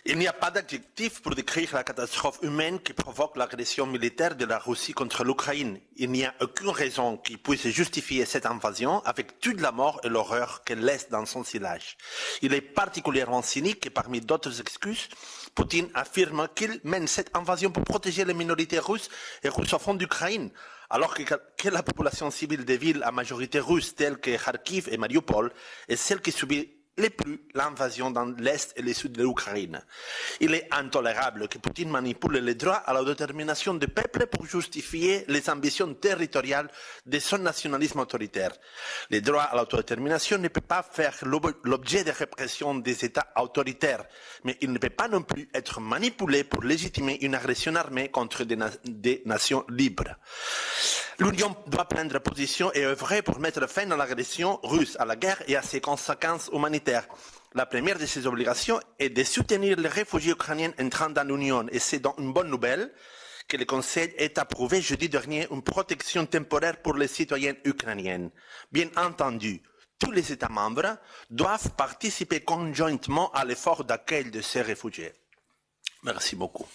Il n'y a pas d'adjectif pour décrire la catastrophe humaine qui provoque l'agression militaire de la Russie contre l'Ukraine. Il n'y a aucune raison qui puisse justifier cette invasion avec toute la mort et l'horreur qu'elle laisse dans son sillage. Il est particulièrement cynique et parmi d'autres excuses, Poutine affirme qu'il mène cette invasion pour protéger les minorités russes et russophones d'Ukraine, alors que la population civile des villes à majorité russe telles que Kharkiv et Mariupol est celle qui subit les plus l'invasion dans l'Est et le Sud de l'Ukraine. Il est intolérable que Poutine manipule les droits à l'autodétermination du peuple pour justifier les ambitions territoriales de son nationalisme autoritaire. Les droits à l'autodétermination ne peuvent pas faire l'objet de répression des États autoritaires, mais il ne peut pas non plus être manipulé pour légitimer une agression armée contre des nations libres. L'Union doit prendre position et œuvrer pour mettre fin à l'agression russe, à la guerre et à ses conséquences humanitaires. La première de ces obligations est de soutenir les réfugiés ukrainiens entrant dans l'Union et c'est donc une bonne nouvelle que le Conseil ait approuvé jeudi dernier une protection temporaire pour les citoyens ukrainiens. Bien entendu, tous les États membres doivent participer conjointement à l'effort d'accueil de ces réfugiés. Merci beaucoup.